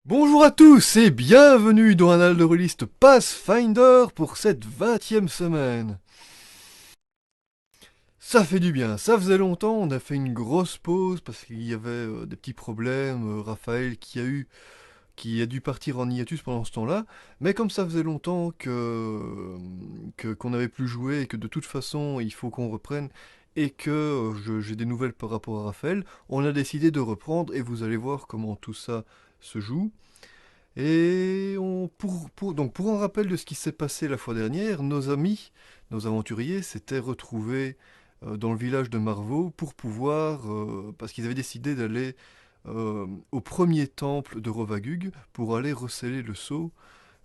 Bonjour à tous et bienvenue dans un Rôliste Pathfinder pour cette 20e semaine. Ça fait du bien, ça faisait longtemps, on a fait une grosse pause parce qu'il y avait des petits problèmes, Raphaël qui a dû partir en hiatus pendant ce temps-là, mais comme ça faisait longtemps qu'on n'avait plus joué et que de toute façon il faut qu'on reprenne et que j'ai des nouvelles par rapport à Raphaël, on a décidé de reprendre et vous allez voir comment tout ça se joue. Donc pour un rappel de ce qui s'est passé la fois dernière, nos amis, nos aventuriers s'étaient retrouvés dans le village de Marvaux pour pouvoir, parce qu'ils avaient décidé d'aller au premier temple de Rovagug pour aller recéler le sceau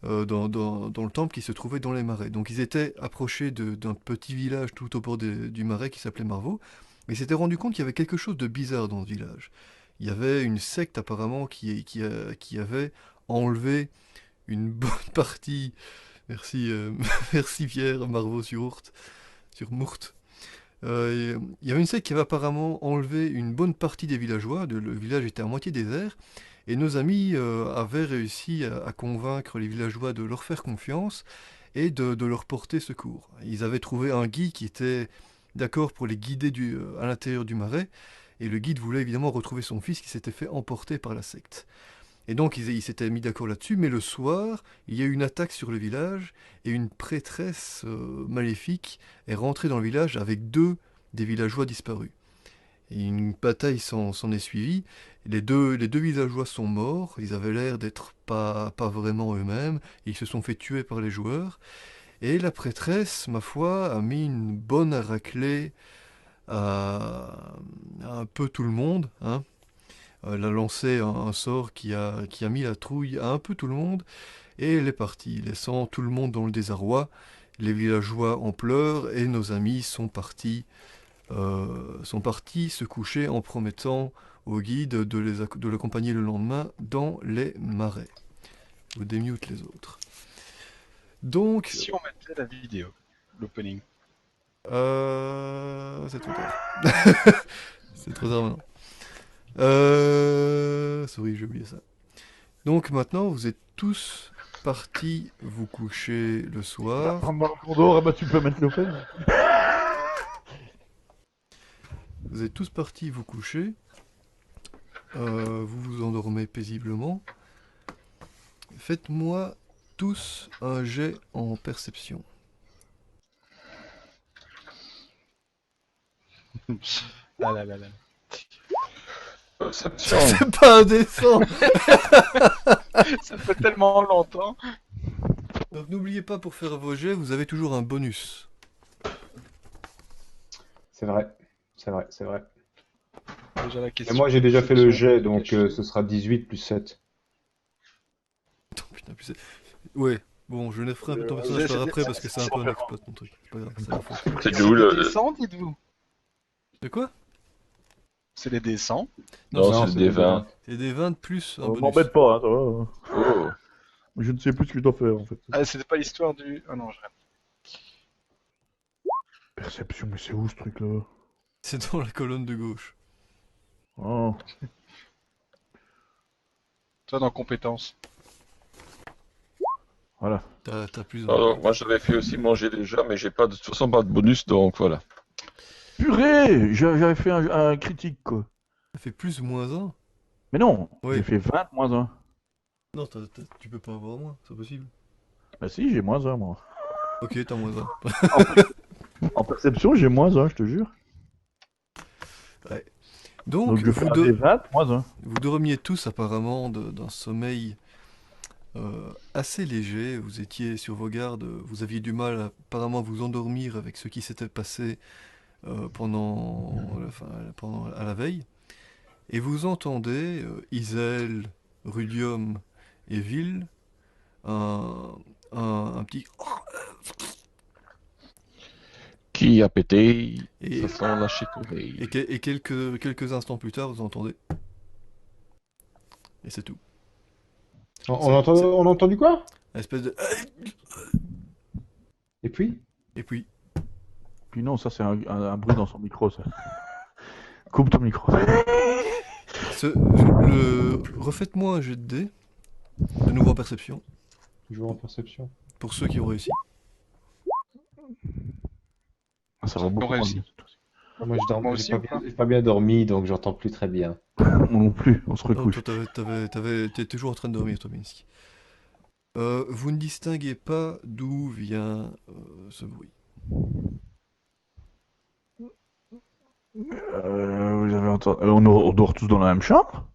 dans le temple qui se trouvait dans les marais. Donc ils étaient approchés d'un petit village tout au bord du marais qui s'appelait Marvaux, mais ils s'étaient rendu compte qu'il y avait quelque chose de bizarre dans ce village. Il y avait une secte apparemment qui avait enlevé une bonne partie. Merci, merci Pierre, Marvaux sur Ourthe, sur Mourthe. Il y avait une secte qui avait apparemment enlevé une bonne partie des villageois. Le village était à moitié désert. Et nos amis avaient réussi à convaincre les villageois de leur faire confiance et de leur porter secours. Ils avaient trouvé un guide qui était d'accord pour les guider à l'intérieur du marais. Et le guide voulait évidemment retrouver son fils qui s'était fait emporter par la secte. Et donc ils s'étaient mis d'accord là-dessus, mais le soir, il y a eu une attaque sur le village, et une prêtresse maléfique est rentrée dans le village avec deux des villageois disparus. Et une bataille s'en est suivie, les deux villageois sont morts, ils avaient l'air d'être pas vraiment eux-mêmes, et ils se sont fait tuer par les joueurs, et la prêtresse, ma foi, a mis une bonne raclée à un peu tout le monde, hein. Elle a lancé un sort qui a mis la trouille à un peu tout le monde, et elle est partie, laissant tout le monde dans le désarroi. Les villageois en pleurent, et nos amis sont partis se coucher en promettant au guide de l'accompagner le lendemain dans les marais. Je démute les autres. Donc, Si on mettait la vidéo, l'opening. c'est trop tard. C'est trop tard maintenant. Sorry, j'ai oublié ça. Donc maintenant, vous êtes tous partis vous coucher le soir. Condor, bah tu peux mettre l'open. Vous êtes tous partis vous coucher. Vous vous endormez paisiblement. Faites-moi tous un jet en perception. Ah là là là. Perception. C'est pas indécent. Ça fait tellement longtemps. Donc n'oubliez pas, pour faire vos jets, vous avez toujours un bonus. C'est vrai, c'est vrai, c'est vrai. Déjà la Et question. moi j'ai déjà fait le Perception. jet, donc ce sera 18 plus 7. Attends, putain, plus ouais. Bon, je ne ferai un peu ton personnage par après parce que c'est un peu un exploit ton truc. C'est pas grave, c'est la faute. C'est C'est d'où les le. descends, dites-vous. De quoi? C'est les descends. Non, c'est des 20. C'est des 20 plus un bonus. M'embête pas, hein, ça va. Oh. Je ne sais plus ce que je dois faire en fait. Ah, c'était pas l'histoire du. Ah non, je rêve. Perception, mais c'est où ce truc là? C'est dans la colonne de gauche. Oh. Toi, dans compétences. Voilà. T'as plus Alors, moi j'avais fait aussi manger déjà, mais j'ai pas de toute façon pas de bonus, donc voilà. Purée! J'avais fait un critique quoi. Ça fait plus ou moins 1. Mais non, Oui. j'ai fait 20 moins 1. Non, tu peux pas avoir moins, c'est possible. Bah si, j'ai moins 1 moi. Ok, t'as moins 1. En perception, j'ai moins 1, je te jure. Donc, Donc je fais un des 20 moins 1. vous dormiez tous apparemment d'un sommeil assez léger. Vous étiez sur vos gardes, vous aviez du mal apparemment à vous endormir avec ce qui s'était passé à la veille. Et vous entendez Isel, Rudium et Ville, un, un petit... Qui a pété? Et, Ça sent la chicorée. et quelques instants plus tard, vous entendez... Et c'est tout. On a entendu quoi? Une espèce de... Et puis? Et puis... Puis non, ça c'est un bruit dans son micro ça. Coupe ton micro. Refaites-moi un jet de dés. De nouveau en perception, Toujours en perception. pour ceux qui ont réussi. Ah, ça va beaucoup moins réussi. bien. Ah, moi, Moi j'ai aussi pas ou bien, pas j'ai pas bien dormi, donc j'entends plus très bien. Moi non plus, on se Non, recouche. toi, t'es toujours en train de dormir, toi, Minsky. Vous ne distinguez pas d'où vient ce bruit. Vous avez entendu... on dort tous dans la même chambre?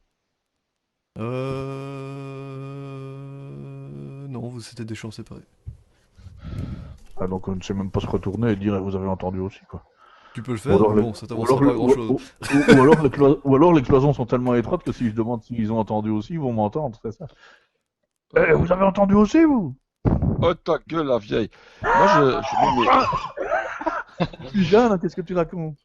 Non, c'était des champs séparés. Ah, donc on ne sait même pas se retourner et dire vous avez entendu aussi, quoi. Tu peux le Ou faire, alors, mais bon, ça t'avancera pas grand-chose. ou alors ou alors les cloisons sont tellement étroites que si je demande s'ils ont entendu aussi, ils vont m'entendre, c'est ça. Vous avez entendu aussi, vous? Oh ta gueule, la vieille. Moi, Jeanne, hein, qu'est-ce que tu racontes?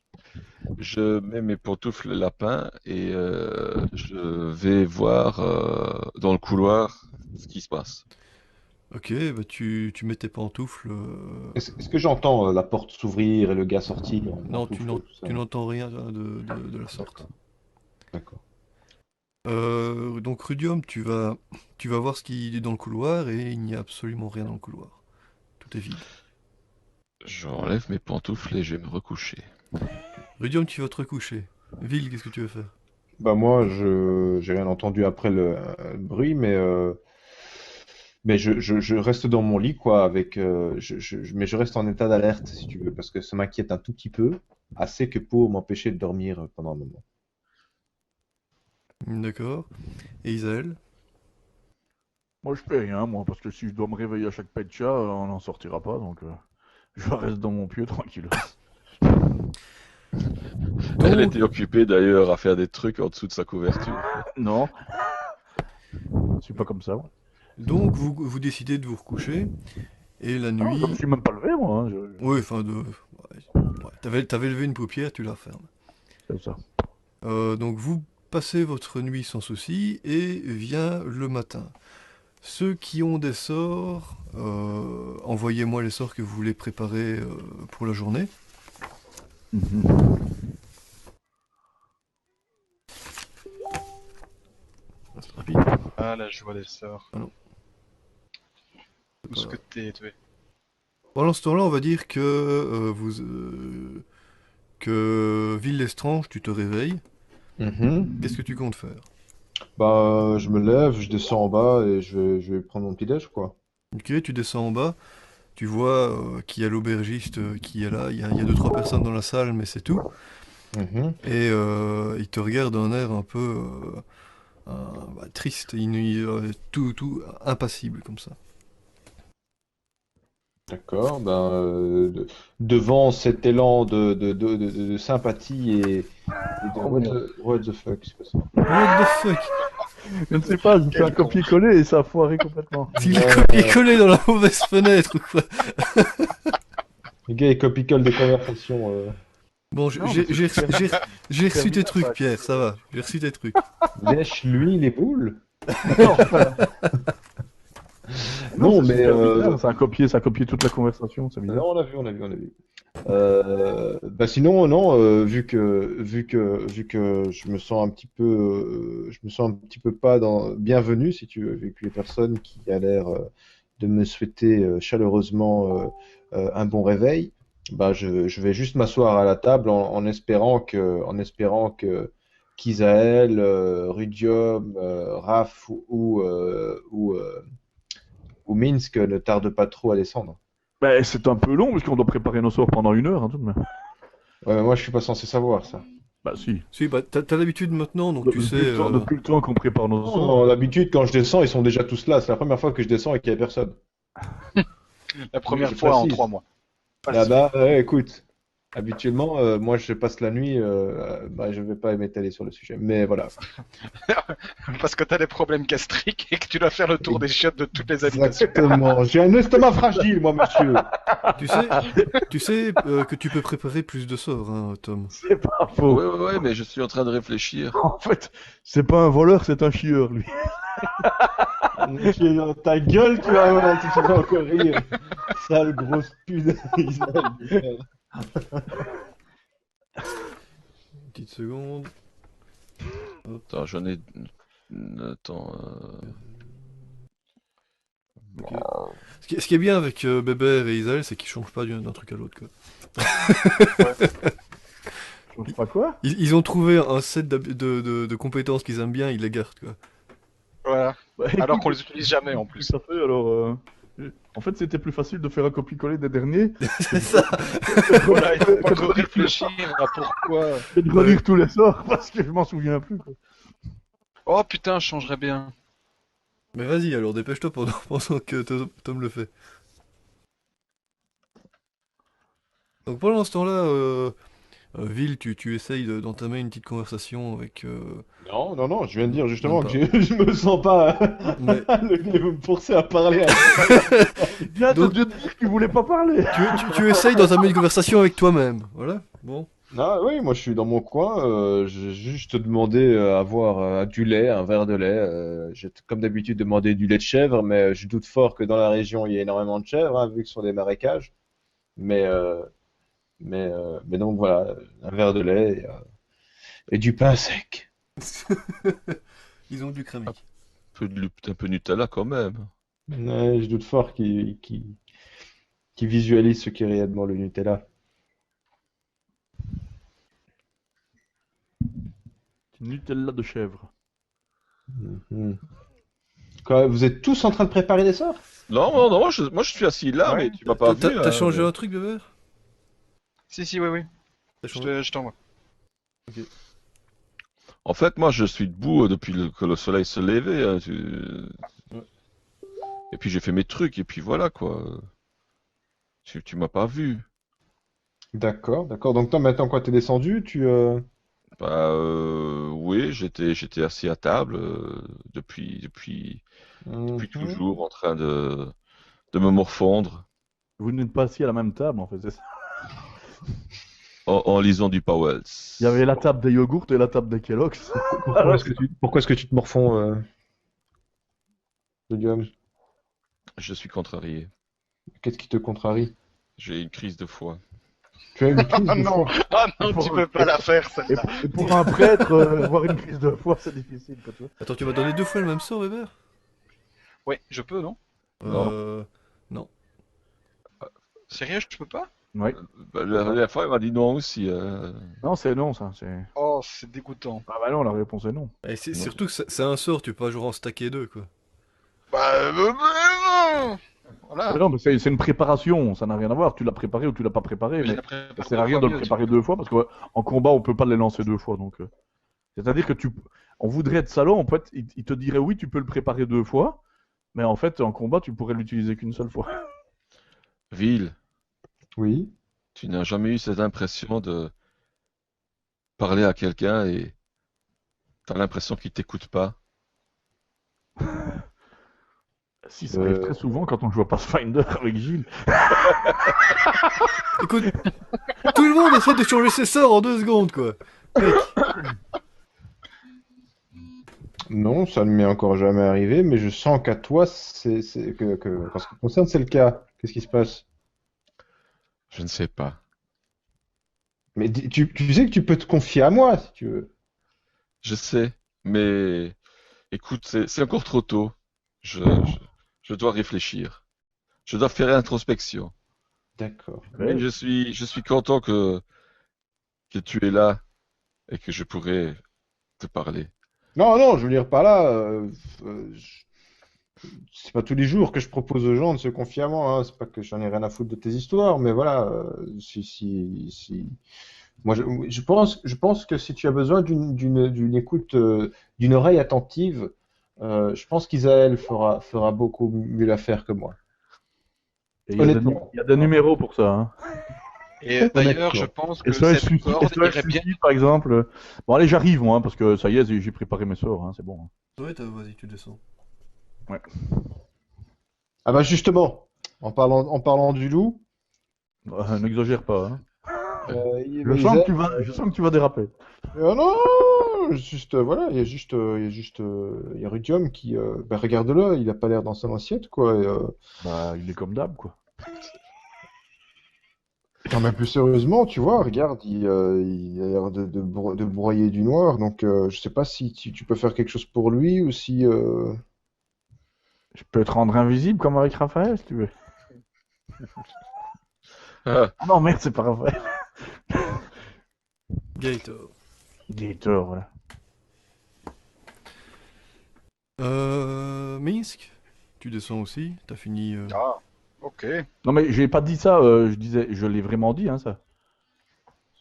je mets mes pantoufles lapin et je vais voir dans le couloir ce qui se passe. Ok, bah tu mets tes pantoufles. Est-ce que j'entends la porte s'ouvrir et le gars sortir en Non, pantoufles et tout ça? tu n'entends rien de la sorte. D'accord. Donc Rudium, tu vas voir ce qu'il est dans le couloir et il n'y a absolument rien dans le couloir. Tout est vide. J'enlève mes pantoufles et je vais me recoucher. Rudium, tu vas te recoucher. Ville, qu'est-ce que tu veux faire? Bah moi, j'ai rien entendu après le bruit, mais je reste dans mon lit, quoi, avec, mais je reste en état d'alerte, si tu veux, parce que ça m'inquiète un tout petit peu, assez que pour m'empêcher de dormir pendant un moment. D'accord. Et Isaël? Moi, je fais rien, moi, parce que si je dois me réveiller à chaque pet de chat, on n'en sortira pas, donc je reste dans mon pieu tranquille. Elle Donc, était occupée d'ailleurs à faire des trucs en dessous de sa couverture. Non, je suis pas comme ça. Moi. donc vous décidez de vous recoucher et la Non, nuit. je me suis même pas levé, moi. Hein, Oui, enfin ouais, t'avais levé une paupière, tu la refermes. C'est ça. Donc vous passez votre nuit sans souci et vient le matin. Ceux qui ont des sorts, envoyez-moi les sorts que vous voulez préparer pour la journée. Mhm. C'est rapide. Ah, là, je vois des sorts. Ah non. Où est-ce que t'es, toi? Pendant ce temps-là, on va dire que Ville l'Estrange, tu te réveilles. Qu'est-ce que tu comptes faire? Bah, je me lève, je descends en bas et je vais prendre mon petit déj, quoi. Ok, tu descends en bas. Tu vois qu'il y a l'aubergiste qui est là. Il y a deux, trois personnes dans la salle, mais c'est tout. Mhm. Et il te regarde d'un air un peu triste, tout impassible comme ça. D'accord, ben, devant cet élan de sympathie et de what the fuck, c'est pas ça. What the fuck? Je ne sais pas, j'ai fait un copier-coller et ça a foiré complètement. Il a copié-collé dans la mauvaise fenêtre ou quoi? Le gars, il copie-colle des conversations. Bon, Non, mais j'ai reçu tes bien, trucs, ça. Pierre, ça va. J'ai reçu tes trucs. Lèche-lui les boules. Non, enfin, Non, c'est mais super bizarre, ça a copié toute la conversation, c'est bizarre. non, on a vu. Bah sinon, non, vu que je me sens un petit peu, pas bienvenu, si tu veux, vu que les personnes qui a l'air de me souhaiter chaleureusement un bon réveil, bah je vais juste m'asseoir à la table en espérant que qu'Isaël, Rudium, Raph ou Minsk ne tardent pas trop à descendre. Ben, c'est un peu long parce qu'on doit préparer nos sorts pendant 1 heure, hein, tout de même. Ouais, mais moi je suis pas censé savoir ça. Bah si. Si, bah, t'as l'habitude maintenant, donc tu Depuis sais. depuis le temps qu'on prépare nos sorts. Non, d'habitude, quand je descends, ils sont déjà tous là. C'est la première fois que je descends et qu'il n'y a personne. La première je fois en précise. 3 mois. Ah bah, ouais, écoute, habituellement, moi je passe la nuit, bah, je vais pas m'étaler sur le sujet. Mais voilà. Parce que t'as des problèmes gastriques et que tu dois faire le tour des chiottes de toutes les habitations. Exactement. J'ai un estomac fragile, moi, monsieur. Tu sais que tu peux préparer plus de sorts, hein, Tom. C'est pas faux. Ouais, mais je suis en train de réfléchir. En fait, c'est pas un voleur, c'est un chieur, lui. Tu es dans ta gueule, tu vas encore rire. Sale grosse pute. Une petite seconde. Attends, j'en ai. Attends. Ce qui est bien avec Bébert et Isaël, c'est qu'ils changent pas d'un truc à l'autre, quoi. Je change pas quoi? Ils ont trouvé un set de compétences qu'ils aiment bien, ils les gardent, quoi. Voilà. Bah, Alors écoute, qu'on les utilise jamais en plus. tout à fait, alors... En fait, c'était plus facile de faire un copier-coller des derniers C'est ça. Voilà, il faut pas que trop réfléchir à pourquoi. de relire tous les sorts, parce que je m'en souviens plus, quoi. Oh putain, je changerais bien. Mais vas-y, alors dépêche-toi pendant que Tom le fait. Donc pendant ce temps-là, Ville, tu essayes d'entamer une petite conversation avec... Non, non, non, je viens de dire justement Même que je me sens pas Mais me forcer à parler. Viens Donc- de dire qu'il voulait pas parler. tu essayes d'entamer une conversation avec toi-même, voilà. Bon. Ah oui, moi je suis dans mon coin, j'ai juste demandé à avoir du lait, un verre de lait. J'ai comme d'habitude demandé du lait de chèvre, mais je doute fort que dans la région il y ait énormément de chèvres, hein, vu que ce sont des marécages. Mais, euh, mais donc voilà, un verre de lait et du pain sec. Ils ont du cramique. Un peu Nutella quand même. Ouais, je doute fort qu'ils visualisent ce qu'est réellement le Nutella. Nutella de chèvre. Mhm. Quoi, vous êtes tous en train de préparer des sorts? Non, non, non, moi je suis assis là, Ouais. mais tu m'as pas vu. T'as hein, changé mais- un truc, Bébert? Si, oui, oui. T'as Je changé... je t'envoie. En fait, moi je suis debout depuis que le soleil se levait. Ouais. Et puis j'ai fait mes trucs, et puis voilà quoi. Tu m'as pas vu. D'accord, d'accord. Donc toi maintenant quoi, t'es descendu, Bah oui, j'étais assis à table depuis Mhm. toujours en train de me morfondre Vous n'êtes pas assis à la même table, en fait, c'est ça. en lisant du Powells. Il y avait la table des yogourts et la table des Kellogg's. Pourquoi est-ce que tu te morfonds, Guillaume? Je suis contrarié. Qu'est-ce qui te contrarie? J'ai une crise de foi. Tu as une crise Ah de non, foi. ah non, tu peux pas la faire celle-là. Et pour un prêtre, avoir une crise de foi, c'est difficile, quoi, tu vois. Attends, tu m'as donné 2 fois le même sort, Bébert? Oui, je peux, non? Non. Sérieux, je peux pas? Ouais. Bah, la dernière fois, il m'a dit non aussi. Non, c'est non, ça. C'est... Oh, c'est dégoûtant. Ah bah non, la réponse est non. Et c'est Non. surtout que c'est un sort, tu peux pas genre en stacker 2, quoi. Bah, non. Voilà. Mais non, mais c'est une préparation, ça n'a rien à voir. Tu l'as préparé ou tu l'as pas préparé, mais ça sert à rien de le préparer 2 fois parce qu'en combat, on peut pas les lancer 2 fois. Donc, c'est-à-dire que on voudrait être salon, en fait, il te dirait oui, tu peux le préparer 2 fois, mais en fait, en combat, tu pourrais l'utiliser qu'une seule fois. Ville, Oui. tu n'as jamais eu cette impression de parler à quelqu'un et t'as l'impression qu'il t'écoute pas. Si, ça arrive très souvent quand on joue à Pathfinder avec Gilles. Écoute, tout le monde essaie de changer ses sorts en 2 secondes, quoi. Mec, Non, ça ne m'est encore jamais arrivé, mais je sens qu'à toi, qu'en ce qui te concerne, c'est le cas. Qu'est-ce qui se passe? Je ne sais pas. Mais tu sais que tu peux te confier à moi, si tu veux. Je sais, mais écoute, c'est encore trop tôt. Je dois réfléchir. Je dois faire introspection. D'accord. Mais je suis content que tu es là et que je pourrais te parler. Non, non, je veux dire par là, c'est pas tous les jours que je propose aux gens de se confier à moi, hein. C'est pas que j'en ai rien à foutre de tes histoires, mais voilà, si. Moi, je pense que si tu as besoin d'une écoute, d'une oreille attentive, je pense qu'Isaël fera beaucoup mieux l'affaire que moi. Et il y a des Honnêtement. il y a des numéros pour ça. Hein. Et d'ailleurs, Honnêtement. je pense que SOS cette Suicide, corde SOS irait bien. Suicide, par exemple. Bon, allez, j'arrive, moi, hein, parce que ça y est, j'ai préparé mes sorts, hein, c'est bon. ouais, vas-y, tu descends. Ah bah justement, en parlant du loup, N'exagère pas. Hein. il Je sens que tu vas déraper. Non, juste voilà, il y a Rudium qui, bah, regarde-le, il a pas l'air dans son assiette quoi. Bah, il est comme d'hab, quoi. Non, mais plus sérieusement, tu vois, regarde, il a l'air de broyer du noir, donc je sais pas si tu peux faire quelque chose pour lui ou si. Je peux te rendre invisible comme avec Raphaël, si tu veux. Ah, Ah non, merde, c'est pas Raphaël. Gator. Gator, voilà. Minsk, tu descends aussi, t'as fini. Ah, ok. Non, mais j'ai pas dit ça, je disais, je l'ai vraiment dit, hein, ça.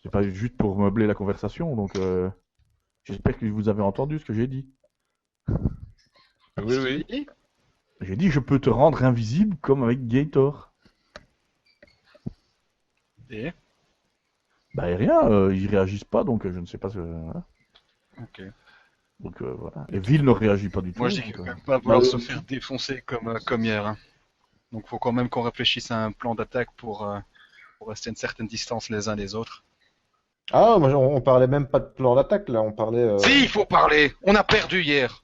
C'est pas juste pour meubler la conversation, donc j'espère que vous avez entendu ce que j'ai dit. oui, Qu'est-ce oui. qu'il dit? J'ai dit, je peux te rendre invisible comme avec Gator. Et Bah, et rien, ils réagissent pas, donc je ne sais pas ce. Voilà. ok. Donc voilà. Et Ville ne réagit pas du tout. Moi, je dis donc, quand même pas Bah, vouloir se faire défoncer comme hier. Hein. Donc, faut quand même qu'on réfléchisse à un plan d'attaque pour rester à une certaine distance les uns des autres. Ah, moi, on parlait même pas de plan d'attaque, là, on parlait... Si, il faut parler. On a perdu hier.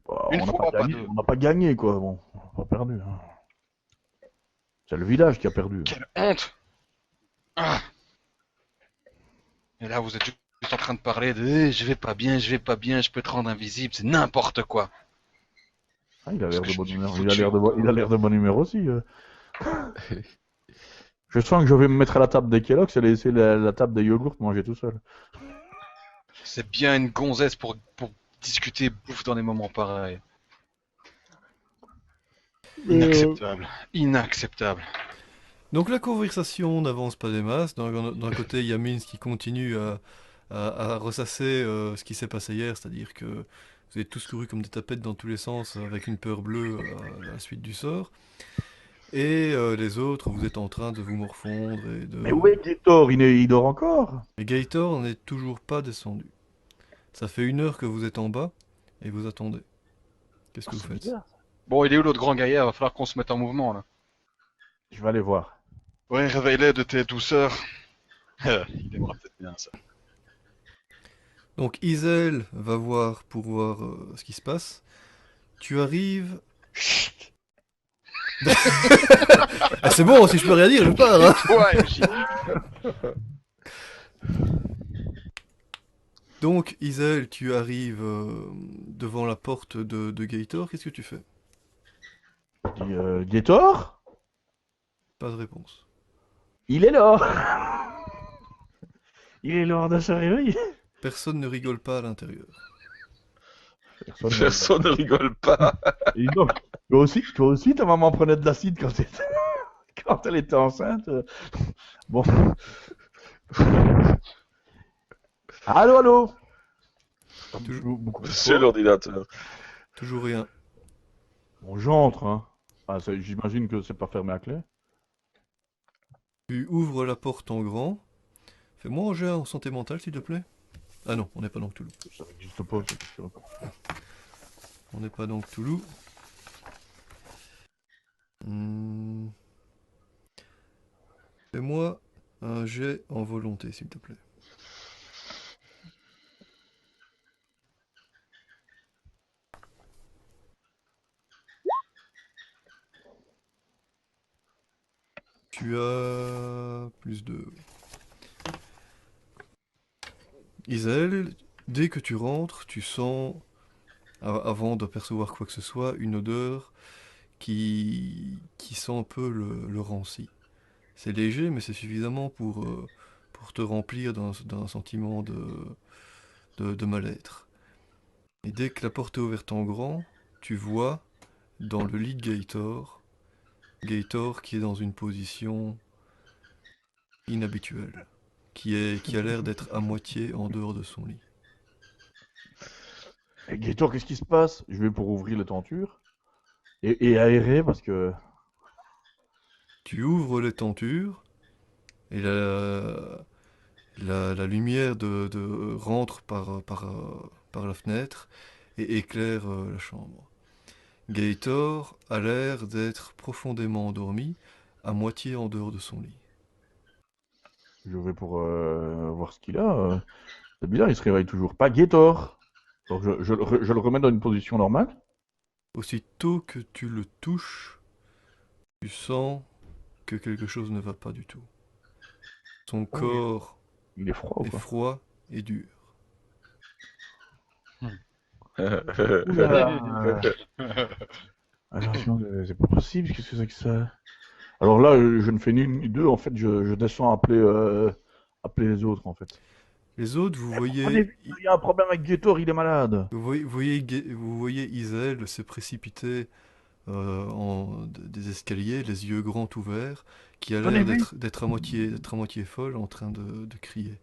bah, Une on n'a fois, pas pas gagné, deux. on n'a pas gagné, quoi. Bon, on n'a pas perdu. Hein. C'est le village qui a perdu. Quelle honte. Ah. Et là, vous êtes juste en train de parler de je vais pas bien, je peux te rendre invisible, c'est n'importe quoi. Ah, il a Parce l'air que de je bonne suis humeur. foutu Il a l'air de bonne humeur aussi. Je sens que je vais me mettre à la table des Kellogg's et laisser la table des yogourts manger tout seul. C'est bien une gonzesse pour discuter bouffe dans des moments pareils. Inacceptable. Inacceptable. Donc la conversation n'avance pas des masses. D'un côté, il y a Minsk qui continue à ressasser ce qui s'est passé hier, c'est-à-dire que vous êtes tous courus comme des tapettes dans tous les sens avec une peur bleue à la suite du sort. Et les autres, vous êtes en train de vous morfondre et Mais où est Gator? Il dort encore? Et Gator n'est toujours pas descendu. Ça fait 1 heure que vous êtes en bas et vous attendez. Qu'est-ce que vous C'est faites? bizarre. Bon, il est où l'autre grand gaillard? Va falloir qu'on se mette en mouvement là. Je vais aller voir. Ouais, réveille-les de tes douceurs. Il aimera peut-être bien ça. Donc Isel va voir pour voir ce qui se passe. Tu arrives. Chut. Ah, c'est bon, si je peux rien dire, je pars. Hein. Ouais, MJ. Donc Isel, tu arrives devant la porte de Gator. Qu'est-ce que tu fais? Je dis, Gator? Pas de réponse. Il est là! Il est l'heure de se réveiller. Personne ne rigole pas à l'intérieur. Personne ne rigole pas. Et dis donc, toi aussi, ta maman prenait de l'acide quand, quand elle était enceinte. Bon. Allô, allô? Monsieur l'ordinateur. Toujours rien. Bon, j'entre, hein. Ah, j'imagine que c'est pas fermé à clé. Tu ouvres la porte en grand. Fais-moi un jet en santé mentale, s'il te plaît. Ah non, on n'est pas dans Cthulhu. Ça n'existe pas, c'est sûr. On n'est pas dans Cthulhu. Fais-moi un jet en volonté, s'il te plaît. Tu as plus de... Isaël, dès que tu rentres, tu sens, avant d'apercevoir quoi que ce soit, une odeur qui sent un peu le ranci. C'est léger, mais c'est suffisamment pour te remplir d'un sentiment de mal-être. Et dès que la porte est ouverte en grand, tu vois, dans le lit de Gator qui est dans une position inhabituelle, qui a l'air d'être à moitié en dehors de son lit. Et Gator, qu'est-ce qui se passe? Je vais pour ouvrir les tentures et aérer parce que. Tu ouvres les tentures et la lumière rentre par la fenêtre et éclaire la chambre. Gator a l'air d'être profondément endormi, à moitié en dehors de son lit. Je vais pour voir ce qu'il a. C'est bizarre, il se réveille toujours pas. Gator! Donc je le remets dans une position normale. Aussitôt que tu le touches, tu sens que quelque chose ne va pas du tout. Son corps Il est froid ou est quoi? froid et dur. Oula. Attention, c'est pas possible, qu'est-ce que c'est que ça? Alors là, je ne fais ni une ni deux, en fait, je descends appeler les autres, en fait. Les autres, vous Prenez voyez, vite, il y a un problème avec Gator, il est malade. vous voyez Isel se précipiter des escaliers, les yeux grands ouverts, qui a Venez l'air vite. d'être à moitié folle, en train de crier.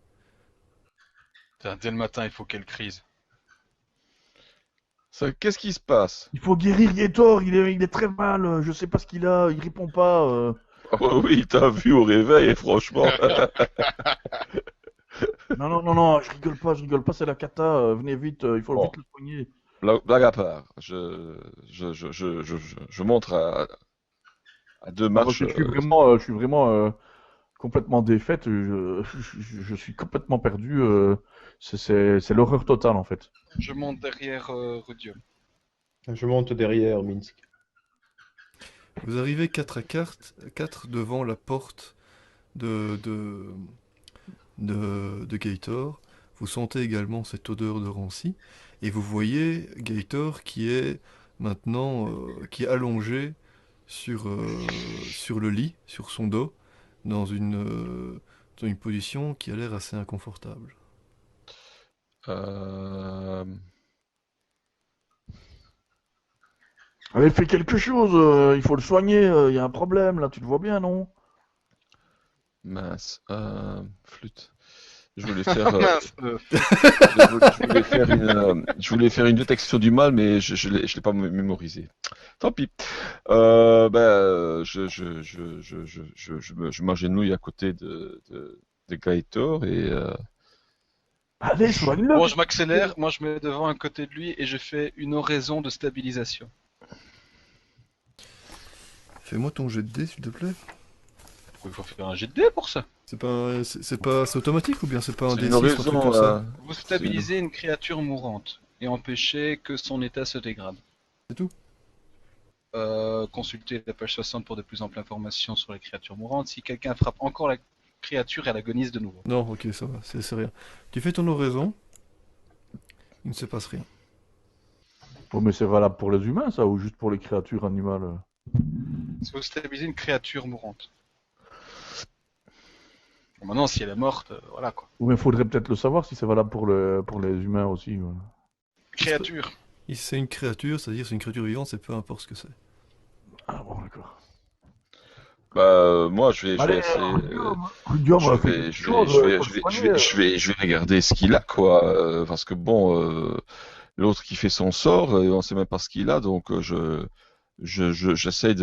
Putain, dès le matin, il faut qu'elle crise. Qu'est-ce qui se passe? Il faut guérir Gator, il est très mal, je sais pas ce qu'il a, il répond pas. Oh, oui, t'as vu au réveil, et franchement. Non, je rigole pas, c'est la cata, venez vite, il faut Bon, vite le soigner. blague à part, je montre à deux Non, parce marches. que je suis vraiment complètement défaite, je suis complètement perdu, c'est l'horreur totale, en fait. Je monte derrière Rudium. Je monte derrière Minsk. Vous arrivez 4 devant la porte de, de, de Gator. Vous sentez également cette odeur de ranci. Et vous voyez Gator qui est maintenant qui est allongé sur le lit, sur son dos, dans une position qui a l'air assez inconfortable. Euh, Allez, fais quelque chose, il faut le soigner, il y a un problème, là, tu le vois bien, non? Mince. Flûte. Je voulais faire, Mince. je voulais faire une détection du mal, mais je l'ai pas mémorisé. Tant pis. Je m'agenouille à côté de Gaëtor et Allez, soigne-le! Bon, je m'accélère, moi je me mets devant un côté de lui et je fais une oraison de stabilisation. Fais-moi ton jet de dés, s'il te plaît. Il faut faire un jet de dés pour ça. C'est automatique ou bien c'est pas un c'est une D6 ou un truc oraison. comme ça? Vous stabilisez une créature mourante et empêchez que son état se dégrade. C'est tout? Consultez la page 60 pour de plus amples informations sur les créatures mourantes. Si quelqu'un frappe encore la créature, elle agonise de nouveau. Non, ok, ça va, c'est rien. Tu fais ton oraison, il ne se passe rien. Oh, mais c'est valable pour les humains, ça, ou juste pour les créatures animales? Si vous stabilisez une créature mourante. Bon, maintenant, si elle est morte, voilà quoi. Ou il faudrait peut-être le savoir si c'est valable pour les humains aussi. Ouais. Créature. Et c'est une créature, c'est-à-dire c'est une créature vivante, c'est peu importe ce que c'est. Ah bon, d'accord. Moi, je vais Allez, essayer. Rudium, Je fais vais, quelque je vais, chose, je vais, faut je le vais, je soigner. vais, je vais regarder ce qu'il a, quoi. Parce que bon, l'autre qui fait son sort, on sait même pas ce qu'il a, donc j'essaie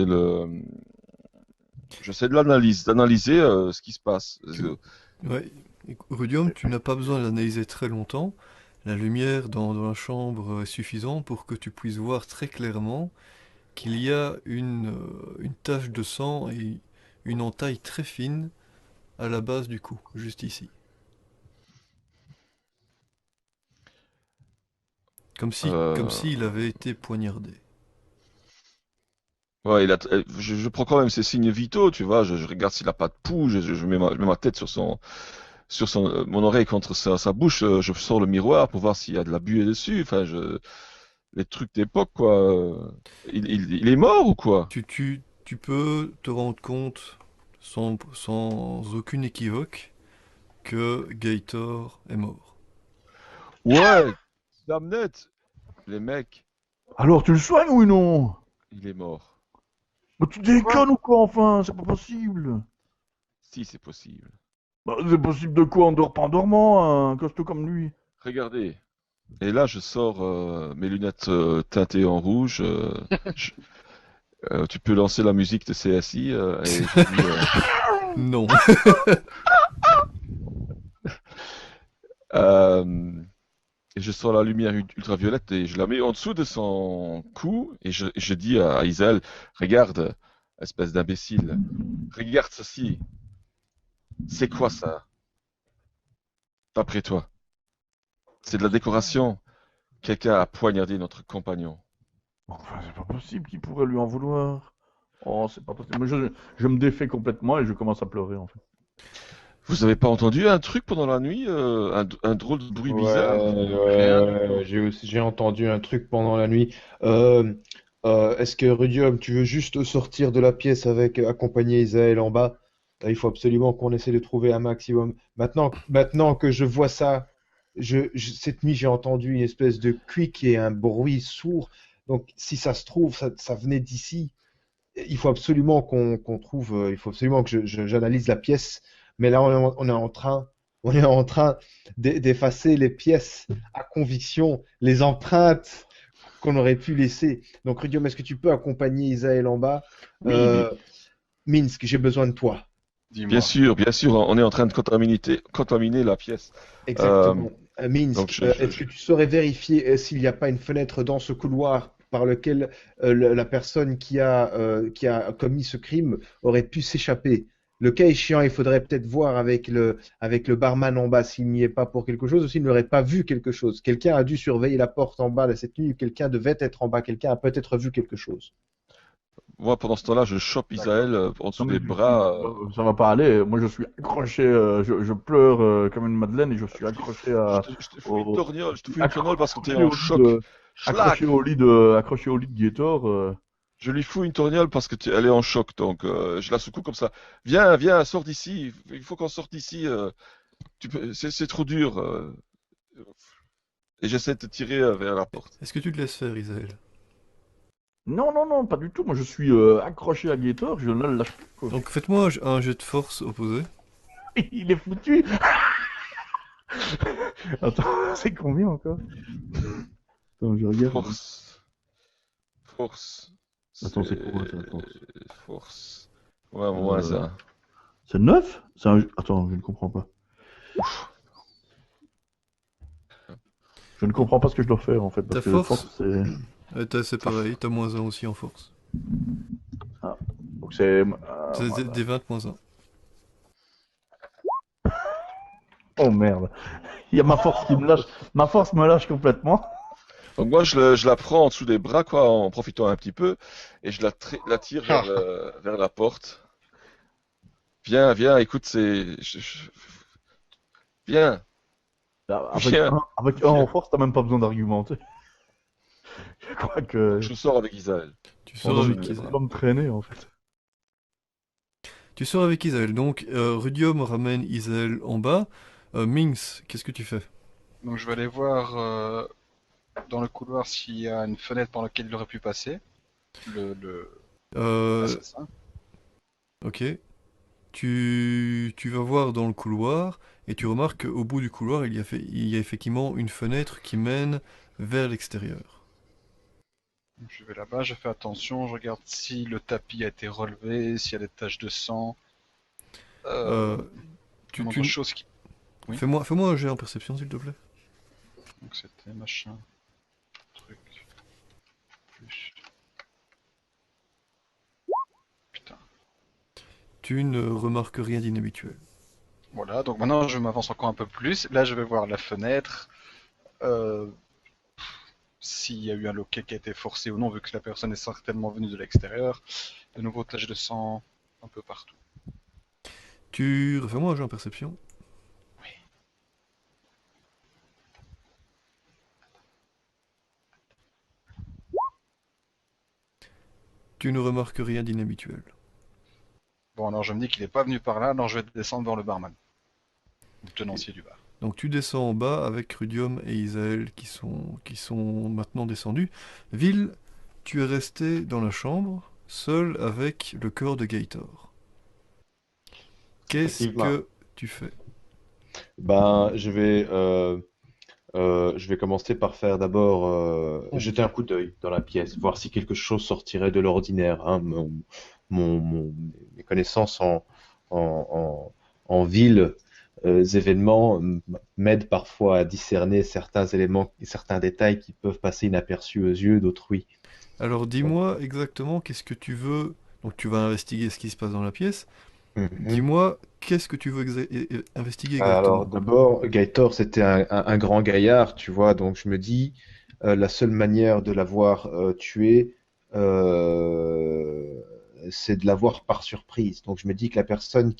d'analyser ce qui se passe. Ouais. Rudium, tu n'as pas besoin d'analyser très longtemps. La lumière dans la chambre est suffisante pour que tu puisses voir très clairement qu'il y a une tache de sang et une entaille très fine à la base du cou, juste ici. Comme Euh, s'il avait été poignardé. ouais, je prends quand même ses signes vitaux, tu vois. Je regarde s'il a pas de pouls, je mets ma tête sur mon oreille contre sa bouche, je sors le miroir pour voir s'il y a de la buée dessus. Enfin, les trucs d'époque, quoi. Il est mort ou quoi? Tu peux te rendre compte sans aucune équivoque que Gator est mort. Ouais, Damnet, les mecs, Alors, tu le soignes ou non? il est mort. Mais tu déconnes ou quoi, enfin? C'est pas possible. Si, c'est possible. Bah, c'est possible de quoi? On dort pas en dormant, un costaud comme lui. Regardez. Et là, je sors mes lunettes teintées en rouge. Je- Tu peux lancer la musique de CSI et je dis, Non. euh, et je sors la lumière ultraviolette et je la mets en dessous de son cou et je dis à Isel, regarde, espèce d'imbécile, regarde ceci. C'est quoi ça, d'après toi? C'est de la décoration. Quelqu'un a poignardé notre compagnon. Enfin, c'est pas possible qu'il pourrait lui en vouloir. Oh, c'est pas possible. Mais je me défais complètement et je commence à pleurer, en fait. Vous avez pas entendu un truc pendant la nuit, un drôle de bruit bizarre? Ouais, j'ai entendu un truc pendant la nuit. Euh, Est-ce que Rudium, tu veux juste sortir de la pièce avec accompagner Isaël en bas? Il faut absolument qu'on essaie de trouver un maximum. Maintenant que je vois ça, cette nuit j'ai entendu une espèce de quick et un bruit sourd. Donc si ça se trouve, ça venait d'ici. Il faut absolument qu'on trouve, il faut absolument que j'analyse la pièce. Mais là, on est en train d'effacer les pièces à conviction, les empreintes qu'on aurait pu laisser. Donc, Rudium, est-ce que tu peux accompagner Isaël en bas? Oui, Euh, Minsk, j'ai besoin de toi. Dis-moi. bien sûr, on est en train de contaminer la pièce. Euh, Exactement. donc Minsk, est-ce que tu saurais vérifier s'il n'y a pas une fenêtre dans ce couloir par lequel la personne qui a commis ce crime aurait pu s'échapper? Le cas échéant, il faudrait peut-être voir avec le barman en bas s'il n'y est pas pour quelque chose ou s'il n'aurait pas vu quelque chose. Quelqu'un a dû surveiller la porte en bas de cette nuit, quelqu'un devait être en bas, quelqu'un a peut-être vu quelque chose. Moi, pendant ce temps-là, je chope Isaël en dessous Non, mais des bras. ça va pas aller. Moi, je suis accroché, je pleure comme une madeleine et je suis accroché Je te fous une au, torgnole, je te fous une torgnole parce que t'es accroché en au lit choc. Schlac! accroché au lit de Gator. Je lui fous une torgnole parce que elle est en choc, donc je la secoue comme ça. Viens, viens, sors d'ici. Il faut qu'on sorte d'ici. C'est trop dur. Et j'essaie de te tirer vers la porte. Est-ce que tu te laisses faire, Isaël? Non, non, non, pas du tout. Moi, je suis accroché à Gator, je ne le lâche plus, quoi. Donc faites-moi un jet de force opposé. Il est foutu. Attends, c'est combien encore? Attends, je regarde. Force. Force. Attends, c'est quoi ça? Attends. Force. Ouais, moins ça. C'est 9? Attends, je ne comprends pas. Je ne comprends pas ce que je dois faire en fait. Parce Ta que force? c'est. C'est pareil, t'as moins 1 aussi en force. Donc c'est. C'est Voilà. des 20 moins 1. Oh merde. Il y a ma force qui me lâche. Ma force me lâche complètement. Donc moi, je la prends en dessous des bras, quoi, en profitant un petit peu, et je la tire vers la porte. Viens, viens, écoute, Viens, viens. Avec un en force, t'as même pas besoin d'argumenter. Je crois que. Je sors avec Isaël. Tu On sors doit avec me- Isaël. on doit me traîner en fait. Tu sors avec Isaël. Donc Rudium ramène Isaël en bas. Minx, qu'est-ce que tu fais? Donc je vais aller voir dans le couloir s'il y a une fenêtre par laquelle il aurait pu passer. Euh, L'assassin. ok. Tu vas voir dans le couloir et tu remarques qu'au bout du couloir, il y a effectivement une fenêtre qui mène vers l'extérieur. Donc, je vais là-bas, je fais attention, je regarde si le tapis a été relevé, s'il y a des taches de sang. Euh, Une autre chose qui... Oui. Fais-moi un jet en perception, s'il te plaît. Donc c'était machin, truc, plus... Putain. Tu ne remarques rien d'inhabituel. Voilà, donc maintenant je m'avance encore un peu plus. Là je vais voir la fenêtre. Euh, S'il y a eu un loquet qui a été forcé ou non, vu que la personne est certainement venue de l'extérieur. De nouveau taches de sang un peu partout. Fais-moi un jet en perception. Oui. Tu ne remarques rien d'inhabituel. Bon, alors je me dis qu'il n'est pas venu par là, alors je vais descendre vers le barman. Le tenancier du bar. Donc tu descends en bas avec Rudium et Isaël qui sont maintenant descendus. Ville, tu es resté dans la chambre, seul avec le corps de Gator. Qu'est-ce Effectivement. que tu fais? Ben, je vais commencer par faire d'abord jeter un coup d'œil dans la pièce, voir si quelque chose sortirait de l'ordinaire, hein. Mes connaissances en ville, événements m'aident parfois à discerner certains éléments et certains détails qui peuvent passer inaperçus aux yeux d'autrui. Alors dis-moi exactement qu'est-ce que tu veux. Donc tu vas investiguer ce qui se passe dans la pièce. Mhm. Dis-moi qu'est-ce que tu veux investiguer Alors exactement. d'abord, Gaëtor, c'était un grand gaillard, tu vois, donc je me dis, la seule manière de l'avoir tué, c'est de l'avoir par surprise. Donc je me dis que la personne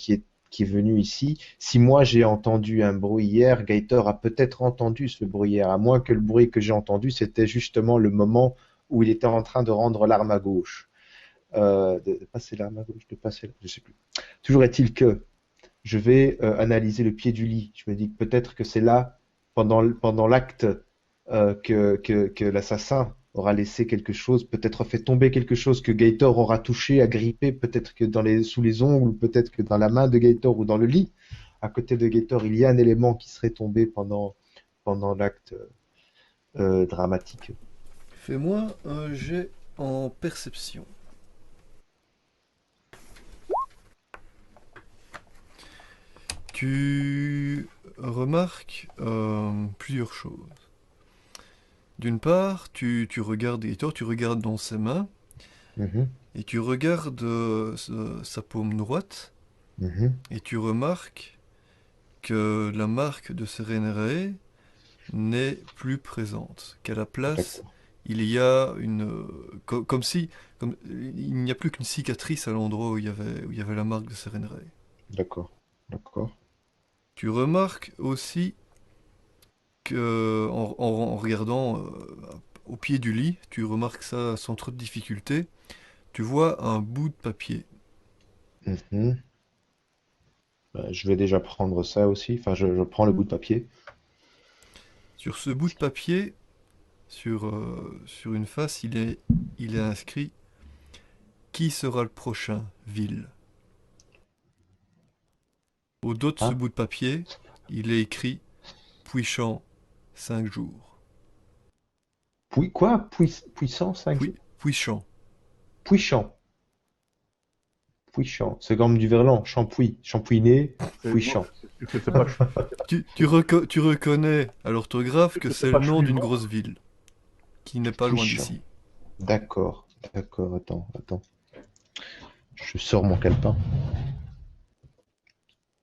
qui est venu ici. Si moi j'ai entendu un bruit hier, Gaëtor a peut-être entendu ce bruit hier, à moins que le bruit que j'ai entendu, c'était justement le moment où il était en train de rendre l'arme à gauche. De passer l'arme à gauche, de passer, je sais plus. Toujours est-il que je vais analyser le pied du lit. Je me dis que peut-être que c'est là, pendant l'acte, que l'assassin aura laissé quelque chose, peut-être fait tomber quelque chose que Gaëtor aura touché, agrippé, peut-être que sous les ongles, peut-être que dans la main de Gaëtor ou dans le lit. À côté de Gaëtor, il y a un élément qui serait tombé pendant l'acte dramatique. Fais-moi un jet en perception. Tu remarques plusieurs choses. D'une part, tu regardes Gator, tu regardes dans ses mains, Mhm, et tu regardes sa paume droite, mhm. et tu remarques que la marque de Serenray n'est plus présente. Qu'à la place, D'accord, il y a comme si... il n'y a plus qu'une cicatrice à l'endroit où il y avait la marque de Serenray. d'accord, d'accord. Tu remarques aussi que en regardant au pied du lit, tu remarques ça sans trop de difficulté, tu vois un bout de papier. Mhm. Je vais déjà prendre ça aussi. Enfin, je prends le bout de papier. Sur ce bout de papier, sur une face, il est inscrit qui sera le prochain, ville. Au dos de ce Hein? bout de papier, il est écrit Puissant 5 jours. Quoi? Puissant 5 jours? Puissant. Puissant. Puissant. C'est comme du verlan. Champouis. Champouiné. Non, Puissant. c'est sûr que c'est pas. Tu reconnais à l'orthographe que Que c'est c'est le pas nom d'une Chouinant. grosse ville, qui n'est pas loin Puissant. d'ici. D'accord. D'accord. Attends. Je sors mon calepin.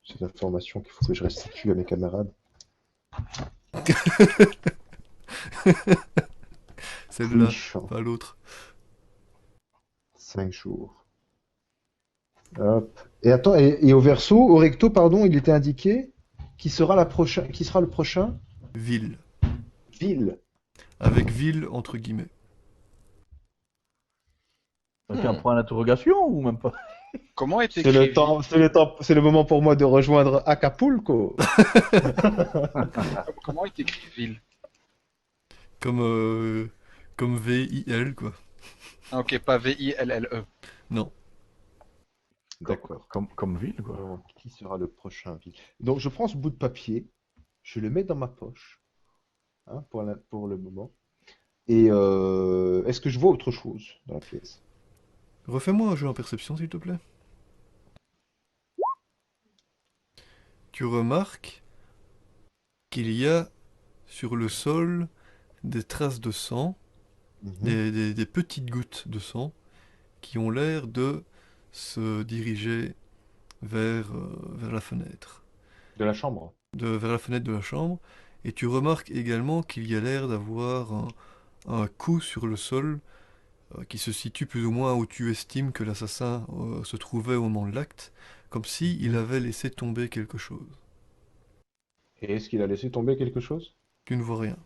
C'est l'information qu'il faut que je restitue à mes camarades. Celle-là, Puissant. pas l'autre. 5 jours. Hop. Et attends, et au verso, au recto, pardon, il était indiqué qui sera qui sera le prochain? Ville. Ville. Avec ville entre guillemets. C'est un point d'interrogation ou même pas? Comment est C'est écrit le temps, c'est le temps, c'est le moment pour moi de rejoindre Acapulco. Comment est écrit ville? Comme, comme VIL, quoi. Ah, ok, pas V-I-L-L-E. Non. D'accord. Comme ville, quoi. Alors, qui sera le prochain ville? Donc, je prends ce bout de papier, je le mets dans ma poche, hein, pour le moment. Et est-ce que je vois autre chose dans la pièce? Refais-moi un jeu en perception, s'il te plaît. Tu remarques qu'il y a sur le sol des traces de sang, Mhm. des petites gouttes de sang, qui ont l'air de se diriger vers la fenêtre. De la chambre. Vers la fenêtre de la chambre. Et tu remarques également qu'il y a l'air d'avoir un coup sur le sol qui se situe plus ou moins où tu estimes que l'assassin se trouvait au moment de l'acte, comme si il Mhm. avait laissé tomber quelque chose. Et est-ce qu'il a laissé tomber quelque chose? Tu ne vois rien.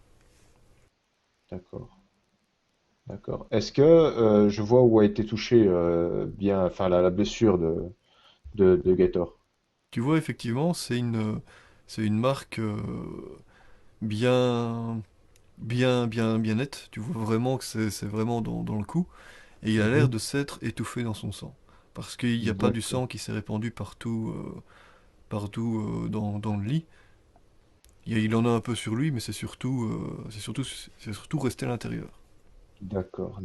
D'accord. D'accord. Est-ce que je vois où a été touché bien, enfin la blessure de Gator? Tu vois effectivement, c'est une marque bien, bien nette. Tu vois vraiment que c'est vraiment dans le coup. Et il a l'air Mhm. de s'être étouffé dans son sang. Parce qu'il n'y a pas du D'accord. sang qui s'est répandu partout dans le lit. Il en a un peu sur lui, mais c'est surtout resté à l'intérieur. D'accord.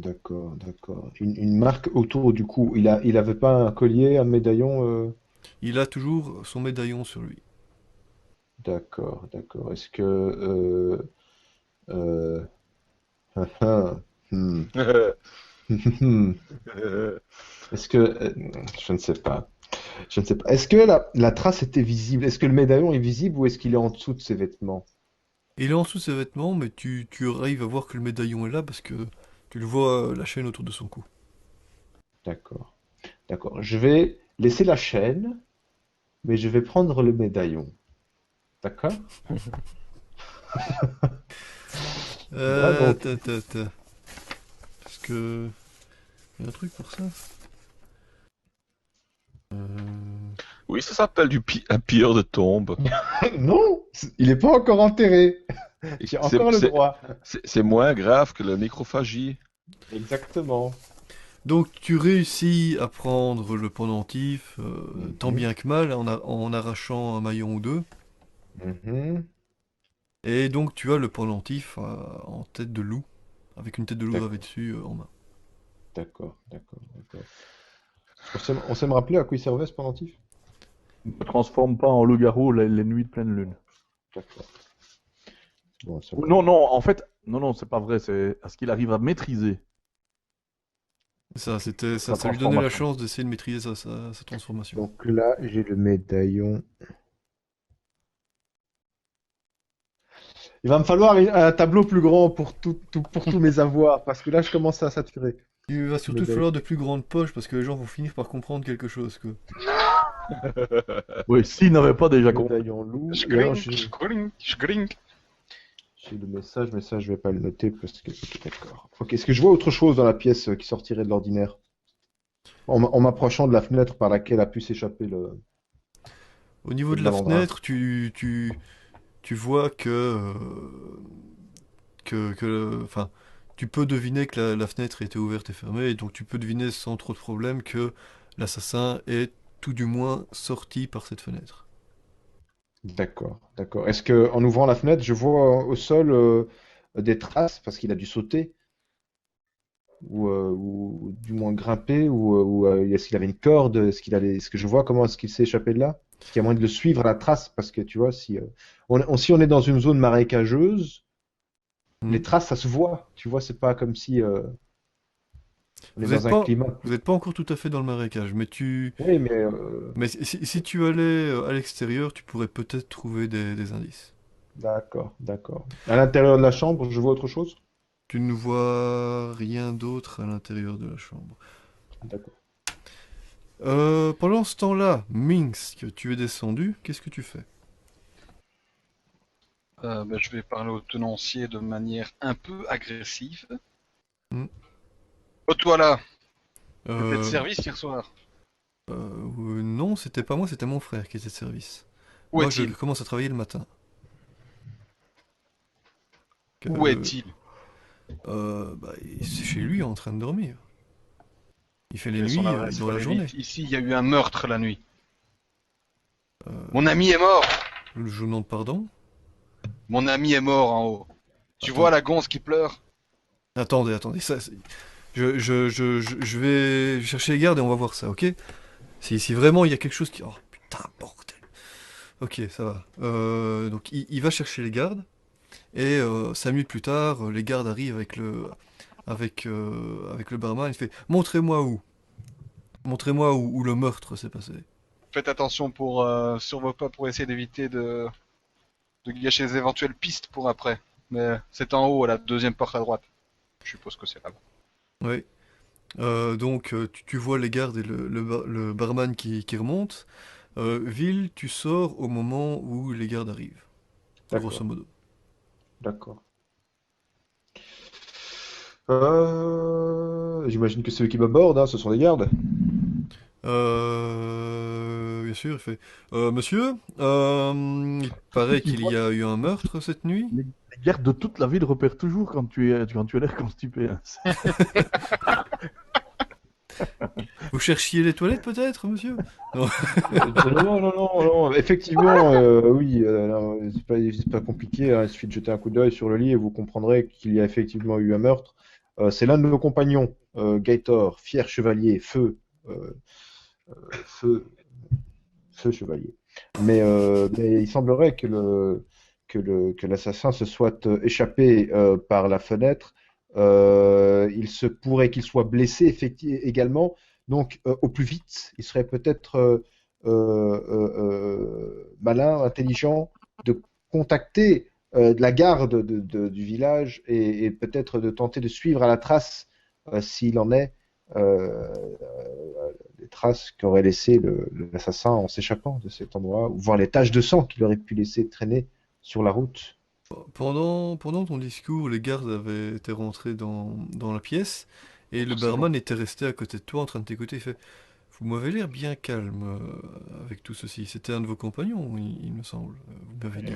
Une marque autour du cou. Il avait pas un collier, un médaillon Il a toujours son médaillon sur lui. D'accord. Est-ce que euh, hmm. Est-ce que je ne sais pas. Je ne sais pas. Est-ce que la trace était visible? Est-ce que le médaillon est visible ou est-ce qu'il est en dessous de ses vêtements? Il est en dessous de ses vêtements, mais tu arrives à voir que le médaillon est là parce que tu le vois la chaîne autour de son cou. D'accord. Je vais laisser la chaîne mais je vais prendre le médaillon. D'accord? Voilà, donc. Parce que... Il y a un truc pour ça. Oui, ça s'appelle un pilleur de tombe. Non, il n'est pas encore enterré. J'ai encore le droit. C'est moins grave que la nécrophagie. Exactement. Donc tu réussis à prendre le pendentif, tant Mhm. bien que mal, en arrachant un maillon ou deux. Mhm. Et donc tu as le pendentif en tête de loup, avec une tête de loup D'accord, gravée dessus en main. d'accord, d'accord, d'accord. On sait me rappeler à quoi il servait ce pendentif? Ne transforme pas en loup-garou les nuits de pleine lune. D'accord. Bon, ça Ou va. non, non, en fait, non, c'est pas vrai. C'est à ce qu'il arrive à maîtriser Ça, sa ça lui donnait la transformation. chance d'essayer de maîtriser sa transformation. Donc là, j'ai le médaillon. Il va me falloir un tableau plus grand pour tous mes avoirs, parce que là, je commence à saturer. Il va surtout Médaillon. falloir de plus grandes poches parce que les gens vont finir par comprendre quelque chose, quoi. Oui, s'il n'avait pas déjà compris. Médaillon loup. Je Et alors, grink, je grink, je grink. j'ai le message, mais ça, je vais pas le noter parce que. Ok, d'accord. Ok, est-ce que je vois autre chose dans la pièce qui sortirait de l'ordinaire? En m'approchant de la fenêtre par laquelle a pu s'échapper Au niveau le de la malandrin. fenêtre, tu vois enfin, tu peux deviner que la fenêtre était ouverte et fermée, et donc tu peux deviner sans trop de problème que l'assassin est tout du moins sorti par cette fenêtre. D'accord, d'accord. Est-ce que en ouvrant la fenêtre, je vois au sol des traces parce qu'il a dû sauter ou du moins grimper ou est-ce qu'il avait une corde? Est-ce que je vois comment est-ce qu'il s'est échappé de là? Est-ce qu'il y a moyen de le suivre à la trace? Parce que tu vois, si on est dans une zone marécageuse, Hmm. les traces ça se voit. Tu vois, c'est pas comme si on est Vous n'êtes dans un pas, climat. vous êtes pas encore tout à fait dans le marécage, Oui, mais mais si tu allais à l'extérieur, tu pourrais peut-être trouver des indices. d'accord, d'accord. À l'intérieur de la chambre, je vois autre chose? Tu ne vois rien d'autre à l'intérieur de la chambre. D'accord. Pendant ce temps-là, Minsk, tu es descendu, qu'est-ce que tu fais? Je vais parler au tenancier de manière un peu agressive. Hmm. Oh, toi là, t'étais de Euh, service hier soir. non, c'était pas moi, c'était mon frère qui était de service. Où Moi, je est-il? commence à travailler le matin. Où Euh, est-il? C'est chez lui en train de dormir. Il fait les Quelle est son nuits, il adresse? Il dort faut la aller journée. vite. Ici, il y a eu un meurtre la nuit. Euh, Mon ami est mort. je vous demande pardon. Mon ami est mort en haut. Tu vois Attends, la gonze qui pleure? attendez, je vais chercher les gardes et on va voir ça, ok? Si vraiment il y a quelque chose qui... Oh putain, bordel. Ok, ça va. Donc il va chercher les gardes, et 5 minutes plus tard, les gardes arrivent avec le barman, il fait montrez-moi où. Montrez-moi où le meurtre s'est passé. Faites attention sur vos pas pour essayer d'éviter de gâcher les éventuelles pistes pour après. Mais c'est en haut, à la deuxième porte à droite. Je suppose que c'est là-bas. Oui. Donc tu vois les gardes et le barman qui remontent. Ville, tu sors au moment où les gardes arrivent, grosso D'accord, modo. d'accord. J'imagine que c'est eux qui m'abordent, hein, ce sont des gardes. Bien sûr, il fait monsieur, il paraît Ils qu'il voient y a eu un meurtre cette nuit. les gardes de toute la ville repèrent toujours quand tu as l'air constipé, hein. Vous cherchiez les toilettes peut-être, monsieur? Non. Non, non, non, non, effectivement, oui, non, c'est pas compliqué, hein, il suffit de jeter un coup d'œil sur le lit et vous comprendrez qu'il y a effectivement eu un meurtre. C'est l'un de nos compagnons, Gaëtor, fier chevalier, euh, feu, feu chevalier. Mais il semblerait que l'assassin se soit échappé par la fenêtre. Il se pourrait qu'il soit blessé également. Donc, au plus vite, il serait peut-être malin, intelligent de contacter de la garde du village et peut-être de tenter de suivre à la trace s'il en est traces qu'aurait laissé l'assassin en s'échappant de cet endroit, ou voir les taches de sang qu'il aurait pu laisser traîner sur la route. Pendant ton discours, les gardes avaient été rentrés dans la pièce et le Forcément. barman était resté à côté de toi en train de t'écouter. Il fait, vous m'avez l'air bien calme avec tout ceci. C'était un de vos compagnons, il me semble. Vous m'avez dit.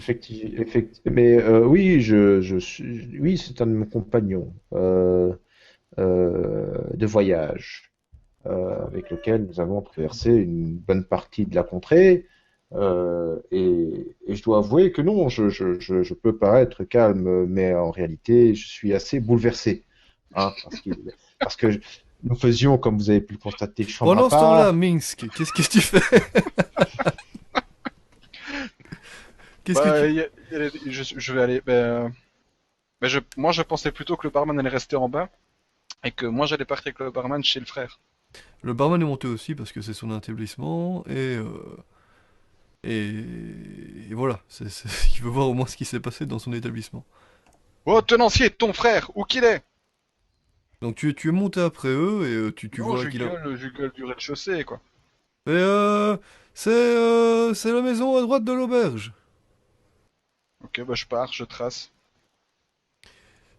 Mais oui, oui, c'est un de mes compagnons de voyage avec lequel nous avons traversé une bonne partie de la contrée. Et je dois avouer que non, je peux paraître calme, mais en réalité, je suis assez bouleversé. Hein, parce que nous faisions, comme vous avez pu le constater, chambre Pendant à ce temps-là, part. Minsk, qu'est-ce que tu fais? Qu'est-ce que Bah, tu... je vais aller. Moi, je pensais plutôt que le barman allait rester en bas et que moi, j'allais partir avec le barman chez le frère. Le barman est monté aussi parce que c'est son établissement et, et voilà, il veut voir au moins ce qui s'est passé dans son établissement. Oh, tenancier, ton frère, où qu'il est? Donc tu es monté après eux et tu Non, vois qu'il a... je gueule du rez-de-chaussée, quoi. Et c'est la maison à droite de l'auberge. Ok, bah je pars, je trace.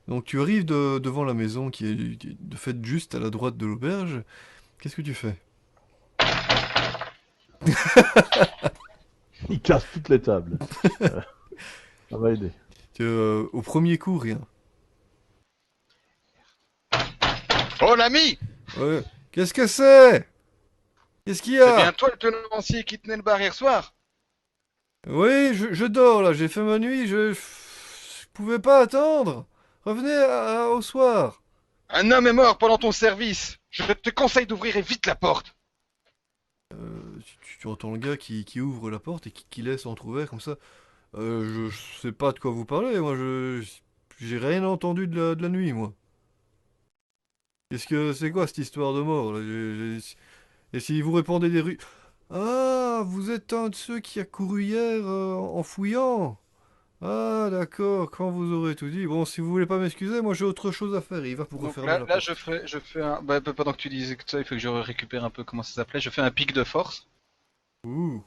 Donc tu arrives devant la maison qui est de fait juste à la droite de l'auberge. Qu'est-ce que tu fais? Il casse toutes les tables. Ça va aider. Au premier coup, rien. Oh, l'ami! Ouais. Qu'est-ce que c'est? Qu'est-ce qu'il y C'est bien a? toi le tenancier qui tenait le bar hier soir? Oui, je dors là, j'ai fait ma nuit, je pouvais pas attendre. Revenez au soir. Un homme est mort pendant ton service. Je te conseille d'ouvrir vite la porte. Tu entends le gars qui ouvre la porte et qui laisse entrouvert comme ça. Je sais pas de quoi vous parlez, moi j'ai rien entendu de la nuit, moi. Qu'est-ce que c'est quoi cette histoire de mort là? Et si vous répondez des rues. Ah, vous êtes un de ceux qui a couru hier en fouillant. Ah, d'accord, quand vous aurez tout dit. Bon, si vous voulez pas m'excuser, moi j'ai autre chose à faire. Il va pour Donc refermer la là porte. je fais un. Bah, pendant que tu disais que ça, il faut que je récupère un peu comment ça s'appelait. Je fais un pic de force. Ouh.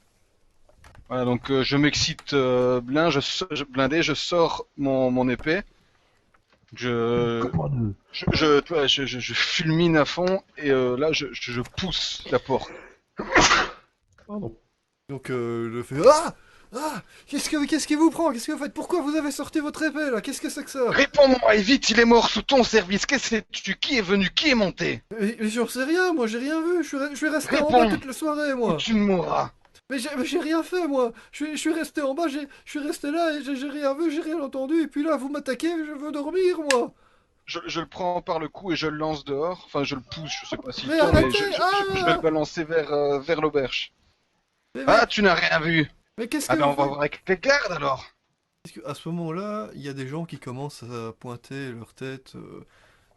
Voilà, donc je m'excite blindé, je sors mon épée. Je, Commande. tu vois, je fulmine à fond et là je pousse la porte. Pardon. Donc je fais Ah! Ah! Qu'est-ce qui vous prend? Qu'est-ce que vous faites? Pourquoi vous avez sorti votre épée là? Qu'est-ce que c'est que ça? Réponds-moi et vite, il est mort sous ton service. Qu'est-ce que tu? Qui est venu? Qui est monté? Mais j'en sais rien, moi j'ai rien vu. Je suis resté en bas Réponds toute la soirée, ou moi. tu ne mourras. Mais j'ai rien fait, moi. Je suis resté en bas, je suis resté là et j'ai rien vu, j'ai rien entendu. Et puis là, vous m'attaquez, je veux dormir, moi. Je le prends par le cou et je le lance dehors. Enfin, je le pousse, je sais pas s'il Mais tombe, mais arrêtez! je vais le balancer vers l'auberge. Mais, Ah, mais, tu n'as rien vu. mais qu'est-ce que Ah ben, vous on va faites? voir avec les gardes alors. Parce qu'à ce moment-là, il y a des gens qui commencent à pointer leur tête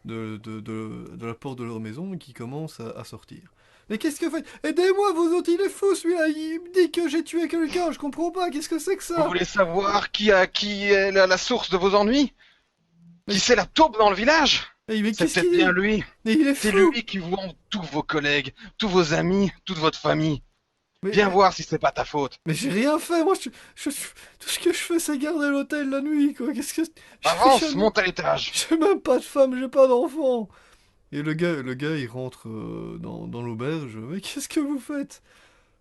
de la porte de leur maison et qui commencent à sortir. Mais qu'est-ce que vous faites? Aidez-moi, vous autres, il est fou celui-là, il me dit que j'ai tué quelqu'un, je comprends pas, qu'est-ce que c'est que Vous ça? voulez savoir qui est la source de vos ennuis? Mais, Qui c'est la taupe dans le village? mais C'est qu'est-ce peut-être qu'il bien dit? lui. Mais il est C'est fou! lui qui vous hante tous vos collègues, tous vos amis, toute votre famille. Mais, Viens mais, voir si c'est pas ta faute. mais j'ai rien fait, moi tout ce que je fais c'est garder l'hôtel la nuit, quoi, qu'est-ce que... Avance, monte à l'étage. J'ai même pas de femme, j'ai pas d'enfant! Et le gars, il rentre dans l'auberge. Mais qu'est-ce que vous faites?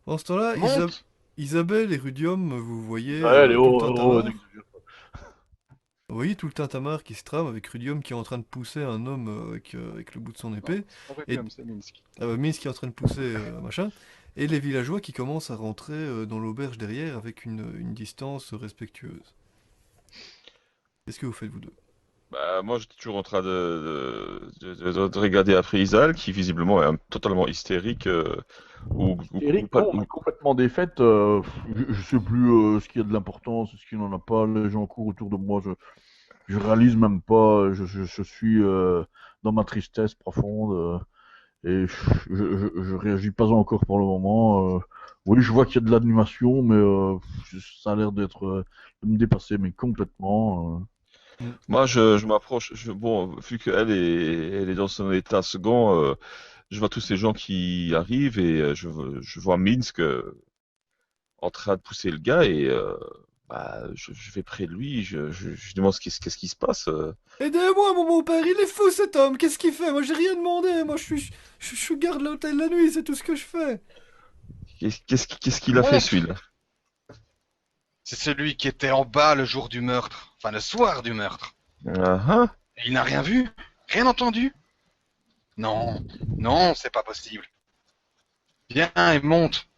En ce temps-là, Monte. Isabelle et Rudium, vous voyez Allez, tout le oh, tintamarre. n'exagère pas. Vous voyez tout le tintamarre qui se trame avec Rudium qui est en train de pousser un homme avec le bout de son épée. Et C'est Minsk. Minsk qui est en train de pousser machin. Et les villageois qui commencent à rentrer dans l'auberge derrière avec une distance respectueuse. Qu'est-ce que vous faites, vous deux? Bah, moi, j'étais toujours en train de regarder après Isal, qui visiblement est totalement hystérique, ou Eric, pas. non, mais complètement défaite. Je sais plus ce qu'il y a de l'importance, ce qu'il n'en a pas. Les gens courent autour de moi. Je réalise même pas. Je suis dans ma tristesse profonde et je réagis pas encore pour le moment. Oui, je vois qu'il y a de l'animation, mais ça a l'air de me dépasser, mais complètement. Moi, je m'approche. Bon, vu qu'elle elle est dans son état second, je vois tous ces gens qui arrivent et je vois Minsk en train de pousser le gars et bah, je vais près de lui, je demande qu'est-ce qui se passe. Aidez-moi, mon beau-père, il est fou cet homme, qu'est-ce qu'il fait? Moi j'ai rien demandé, moi je garde l'hôtel la nuit, c'est tout ce que je fais. Qu'est-ce qu'il a fait Ouais, celui-là? c'est celui qui était en bas le jour du meurtre. Enfin, le soir du meurtre. Ah, ah. Et il n'a rien vu? Rien entendu? Non, non, c'est pas possible. Viens et monte.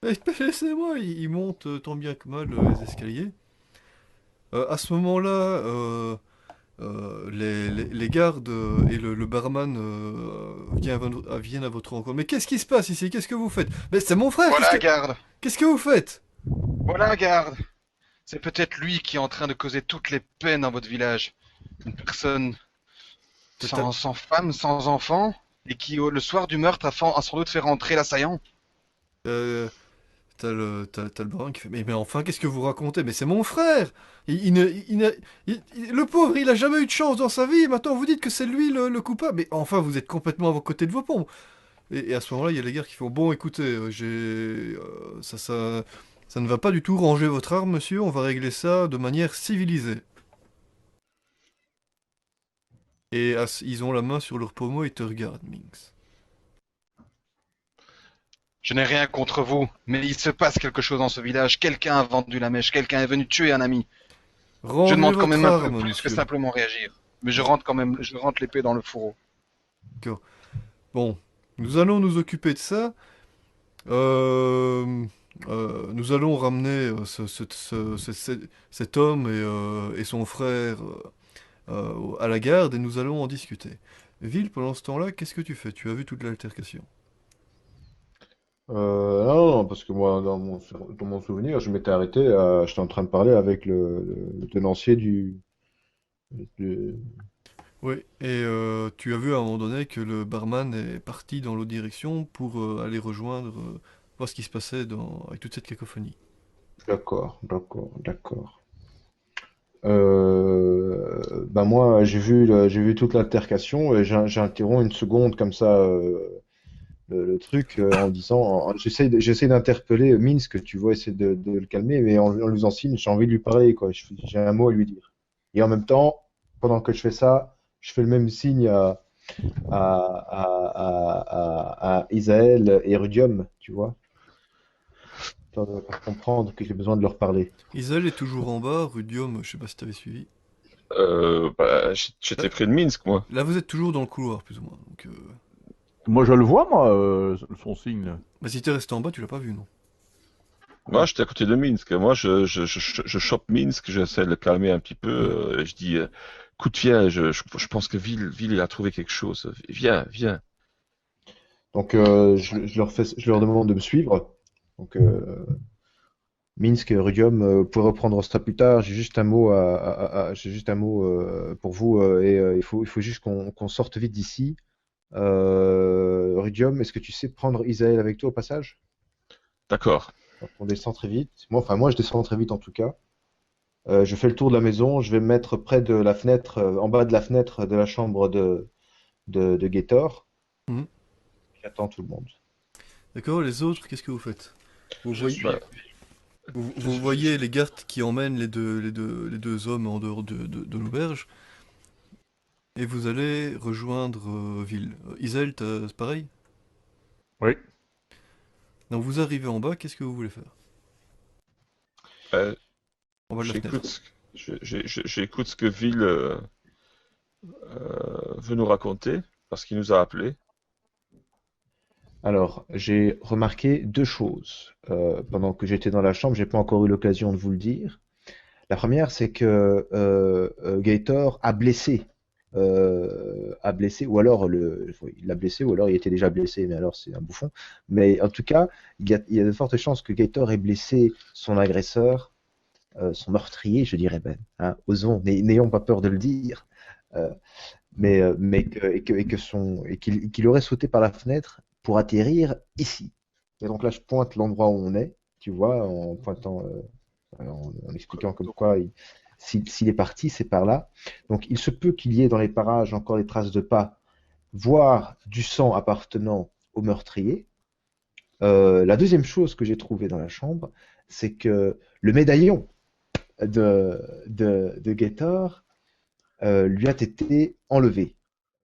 Laissez-moi, il monte tant bien que mal les escaliers. À ce moment-là, les gardes et le barman viennent à votre rencontre. Mais qu'est-ce qui se passe ici? Qu'est-ce que vous faites? Mais c'est mon frère, Voilà, garde. qu'est-ce que vous faites? Voilà, garde. C'est peut-être lui qui est en train de causer toutes les peines dans votre village. Une personne C'est sans femme, sans enfant, et qui, le soir du meurtre, a sans doute fait rentrer l'assaillant. Euh, t'as le baron qui fait, mais enfin, qu'est-ce que vous racontez? Mais c'est mon frère! Il ne, le pauvre, il a jamais eu de chance dans sa vie, et maintenant vous dites que c'est lui le coupable. Mais enfin, vous êtes complètement à vos côtés de vos pompes. Et à ce moment-là, il y a les gars qui font, bon, écoutez, ça ne va pas du tout ranger votre arme, monsieur, on va régler ça de manière civilisée. Et ils ont la main sur leur pommeau et te regardent, Minx. Je n'ai rien contre vous, mais il se passe quelque chose dans ce village. Quelqu'un a vendu la mèche, quelqu'un est venu tuer un ami. Je Rendez demande quand votre même un peu arme, plus que monsieur. simplement réagir. Mais je rentre quand même, je rentre l'épée dans le fourreau. Bon, nous allons nous occuper de ça. Euh, nous allons ramener cet homme et son frère à la garde et nous allons en discuter. Ville, pendant ce temps-là, qu'est-ce que tu fais? Tu as vu toute l'altercation. Non, non, non, parce que moi, dans mon souvenir, je m'étais arrêté, j'étais en train de parler avec le tenancier du- Oui, et tu as vu à un moment donné que le barman est parti dans l'autre direction pour aller rejoindre, voir ce qui se passait avec toute cette cacophonie. D'accord, d'accord, d'accord. Bah moi, j'ai vu toute l'altercation et j'interromps une seconde comme ça le truc en disant, j'essaie d'interpeller Minsk, tu vois, essayer de le calmer, mais en lui faisant signe, j'ai envie de lui parler, quoi. J'ai un mot à lui dire. Et en même temps, pendant que je fais ça, je fais le même signe à Isaël et Rudium, tu vois, histoire de faire comprendre que j'ai besoin de leur parler. Isel est toujours en bas, Rudium, je sais pas si t'avais suivi. Bah, Là, j'étais près de Minsk, moi. là, vous êtes toujours dans le couloir, plus ou moins. Donc, Moi, je le vois, moi, son signe. bah, si t'es resté en bas, tu l'as pas vu, non? Moi, j'étais à côté de Minsk. Moi, je chope Minsk, j'essaie de le calmer un petit peu. Mhm. Je dis, écoute, viens, je pense que Ville, il a trouvé quelque chose. Viens, viens. Donc, je leur demande de me suivre. Donc, Minsk, Rudium, vous pouvez reprendre ça plus tard. J'ai juste un mot j'ai juste un mot pour vous il faut juste qu'on sorte vite d'ici. Rudium, est-ce que tu sais prendre Isaël avec toi au passage? D'accord. Donc, on descend très vite. Moi, je descends très vite en tout cas. Je fais le tour de la maison. Je vais me mettre près de la fenêtre, en bas de la fenêtre de la chambre de Gator. Mhm. J'attends tout le monde. D'accord, les autres, qu'est-ce que vous faites? Vous Je voyez, suis. Bah, vous voyez les gardes qui emmènent les deux hommes en dehors de l'auberge, et vous allez rejoindre Ville. Isel, c'est pareil? Oui. Donc vous arrivez en bas, qu'est-ce que vous voulez faire? euh, En bas de la fenêtre. j'écoute ce que Ville veut nous raconter, parce qu'il nous a appelés. Alors, j'ai remarqué deux choses pendant que j'étais dans la chambre. J'ai pas encore eu l'occasion de vous le dire. La première, c'est que Gator a blessé, ou alors il l'a blessé, ou alors il était déjà blessé, mais alors c'est un bouffon. Mais en tout cas, il y a de fortes chances que Gator ait blessé son agresseur, son meurtrier, je dirais Ben. Hein, osons, n'ayons pas peur de le dire. Euh, qu'il aurait sauté par la fenêtre pour atterrir ici. Et donc là, je pointe l'endroit où on est, tu vois, en pointant, en expliquant comme quoi, s'il est parti, c'est par là. Donc il se peut qu'il y ait dans les parages encore des traces de pas, voir du sang appartenant au meurtrier. La deuxième chose que j'ai trouvée dans la chambre, c'est que le médaillon de Gator lui a été enlevé.